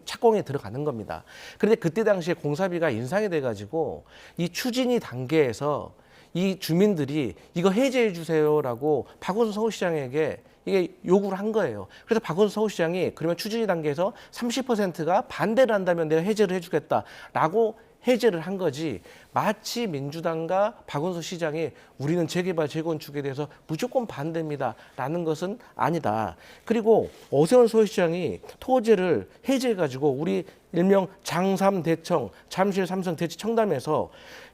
착공에 들어가는 겁니다. 그런데 그때 당시에 공사비가 인상이 돼가지고 이 추진위 단계에서 이 주민들이 이거 해제해 주세요라고 박원순 서울시장에게 이게 요구를 한 거예요. 그래서 박원순 서울시장이 그러면 추진위 단계에서 30%가 반대를 한다면 내가 해제를 해주겠다라고 해제를 한 거지 마치 민주당과 박원순 시장이 우리는 재개발 재건축에 대해서 무조건 반대입니다라는 것은 아니다. 그리고 오세훈 서울시장이 토지를 해제해가지고 우리 일명 장삼 대청, 잠실 삼성 대치 청담에서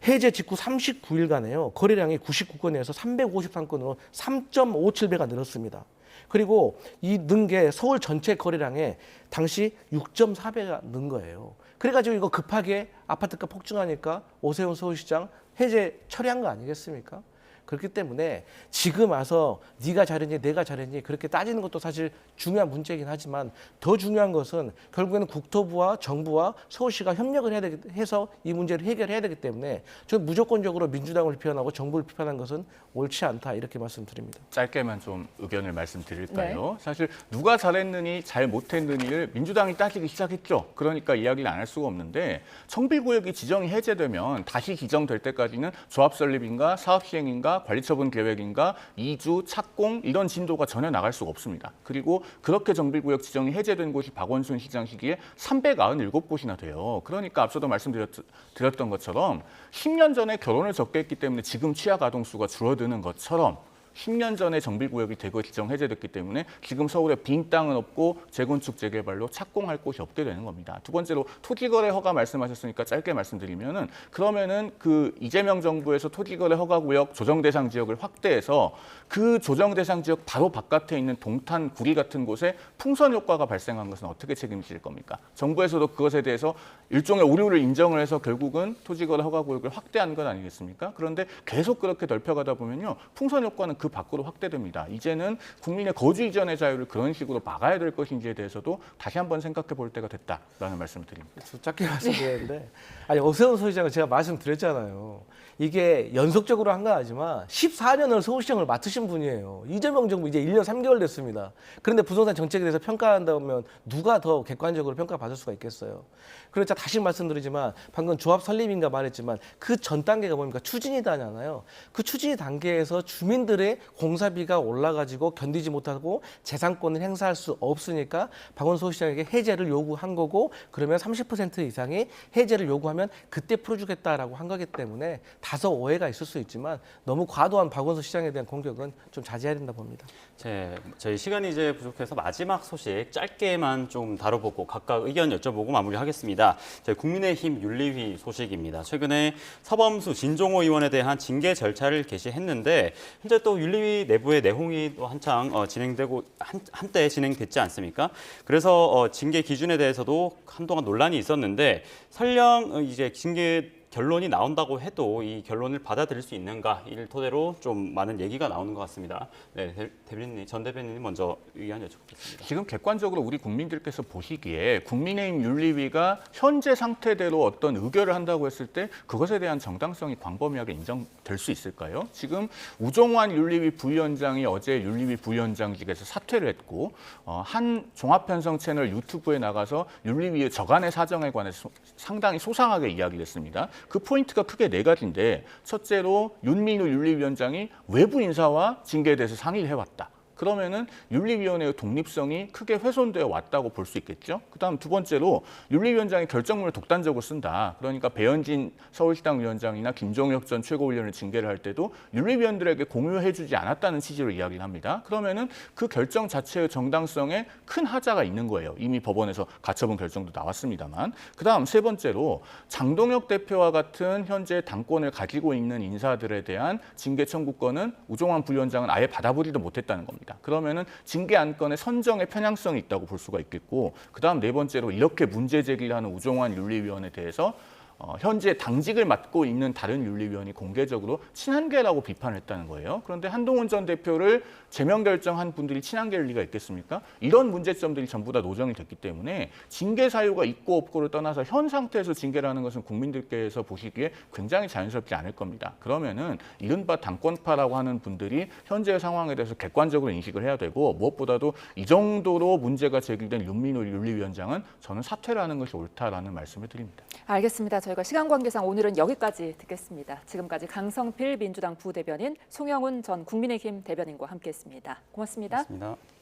해제 직후 39일간에요. 거래량이 99건에서 353건으로 3.57배가 늘었습니다. 그리고 이 는 게 서울 전체 거래량에 당시 6.4배가 는 거예요. 그래가지고 이거 급하게 아파트가 폭증하니까 오세훈 서울시장 해제 처리한 거 아니겠습니까? 그렇기 때문에 지금 와서 네가 잘했니 내가 잘했니 그렇게 따지는 것도 사실 중요한 문제이긴 하지만 더 중요한 것은 결국에는 국토부와 정부와 서울시가 협력을 해서 이 문제를 해결해야 되기 때문에 저는 무조건적으로 민주당을 비판하고 정부를 비판한 것은 옳지 않다 이렇게 말씀드립니다. 짧게만 좀 의견을 말씀드릴까요? 사실 누가 잘했느니 잘 못했느니를 민주당이 따지기 시작했죠. 그러니까 이야기를 안 할 수가 없는데 청비구역이 지정이 해제되면 다시 지정될 때까지는 조합 설립인가 사업 시행인가 관리처분 계획인가 이주 착공 이런 진도가 전혀 나갈 수가 없습니다. 그리고 그렇게 정비구역 지정이 해제된 곳이 박원순 시장 시기에 397곳이나 돼요. 그러니까 앞서도 말씀드렸던 것처럼 10년 전에 결혼을 적게 했기 때문에 지금 취약 아동수가 줄어드는 것처럼 10년 전에 정비구역이 대거 지정 해제됐기 때문에 지금 서울에 빈 땅은 없고 재건축 재개발로 착공할 곳이 없게 되는 겁니다. 두 번째로 토지거래 허가 말씀하셨으니까 짧게 말씀드리면은 그러면은 그 이재명 정부에서 토지거래 허가구역 조정대상 지역을 확대해서 그 조정대상 지역 바로 바깥에 있는 동탄 구리 같은 곳에 풍선 효과가 발생한 것은 어떻게 책임질 겁니까? 정부에서도 그것에 대해서 일종의 오류를 인정을 해서 결국은 토지거래 허가구역을 확대한 것 아니겠습니까? 그런데 계속 그렇게 넓혀가다 보면요 풍선 효과는 그 밖으로 확대됩니다. 이제는 국민의 거주 이전의 자유를 그런 식으로 막아야 될 것인지에 대해서도 다시 한번 생각해 볼 때가 됐다라는 말씀을 드립니다. 짧게 말씀드렸는데 아니 오세훈 서울시장은 제가 말씀드렸잖아요. 이게 연속적으로 한 건 아니지만 14년을 서울시장을 맡으신 분이에요. 이재명 정부 이제 1년 3개월 됐습니다. 그런데 부동산 정책에 대해서 평가한다면 누가 더 객관적으로 평가받을 수가 있겠어요. 그렇죠. 다시 말씀드리지만 방금 조합 설립인가 말했지만 그 전 단계가 뭡니까? 추진이다잖아요. 그 추진 단계에서 주민들의 공사비가 올라가지고 견디지 못하고 재산권을 행사할 수 없으니까 박원순 서울시장에게 해제를 요구한 거고 그러면 30% 이상이 해제를 요구하면 그때 풀어주겠다라고 한 거기 때문에 다소 오해가 있을 수 있지만 너무 과도한 박원순 시장에 대한 공격은 좀 자제해야 된다 봅니다. 저희 시간이 이제 부족해서 마지막 소식 짧게만 좀 다뤄보고 각각 의견 여쭤보고 마무리하겠습니다. 저희 국민의힘 윤리위 소식입니다. 최근에 서범수 진종호 의원에 대한 징계 절차를 개시했는데 현재 또 윤리위 내부의 내홍이 또 한창 진행되고 한때 진행됐지 않습니까? 그래서 징계 기준에 대해서도 한동안 논란이 있었는데 설령 이제 징계 결론이 나온다고 해도 이 결론을 받아들일 수 있는가 이를 토대로 좀 많은 얘기가 나오는 것 같습니다. 네, 전 대변인님 먼저 의견 여쭤보겠습니다. 지금 객관적으로 우리 국민들께서 보시기에 국민의힘 윤리위가 현재 상태대로 어떤 의결을 한다고 했을 때 그것에 대한 정당성이 광범위하게 인정될 수 있을까요? 지금 우종환 윤리위 부위원장이 어제 윤리위 부위원장직에서 사퇴를 했고 한 종합편성 채널 유튜브에 나가서 윤리위의 저간의 사정에 관해서 상당히 소상하게 이야기를 했습니다. 그 포인트가 크게 4가지인데 첫째로 윤민우 윤리위원장이 외부 인사와 징계에 대해서 상의를 해왔다. 그러면은 윤리위원회의 독립성이 크게 훼손되어 왔다고 볼 수 있겠죠. 그다음 두 번째로 윤리위원장이 결정문을 독단적으로 쓴다. 그러니까 배현진 서울시당 위원장이나 김종혁 전 최고위원을 징계를 할 때도 윤리위원들에게 공유해주지 않았다는 취지로 이야기를 합니다. 그러면은 그 결정 자체의 정당성에 큰 하자가 있는 거예요. 이미 법원에서 가처분 결정도 나왔습니다만. 그다음 세 번째로 장동혁 대표와 같은 현재 당권을 가지고 있는 인사들에 대한 징계 청구권은 우종환 부위원장은 아예 받아보지도 못했다는 겁니다. 그러면은 징계 안건의 선정의 편향성이 있다고 볼 수가 있겠고 그다음 네 번째로 이렇게 문제 제기를 하는 우종환 윤리위원에 대해서 현재 당직을 맡고 있는 다른 윤리위원이 공개적으로 친한계라고 비판했다는 거예요. 그런데 한동훈 전 대표를 제명 결정한 분들이 친한계일 리가 있겠습니까? 이런 문제점들이 전부 다 노정이 됐기 때문에 징계 사유가 있고 없고를 떠나서 현 상태에서 징계라는 것은 국민들께서 보시기에 굉장히 자연스럽지 않을 겁니다. 그러면은 이른바 당권파라고 하는 분들이 현재의 상황에 대해서 객관적으로 인식을 해야 되고 무엇보다도 이 정도로 문제가 제기된 윤민호 윤리위원장은 저는 사퇴를 하는 것이 옳다라는 말씀을 드립니다. 알겠습니다. 저희가 시간 관계상 오늘은 여기까지 듣겠습니다. 지금까지 강성필 민주당 부대변인, 송영훈 전 국민의힘 대변인과 함께했습니다. 고맙습니다. 고맙습니다.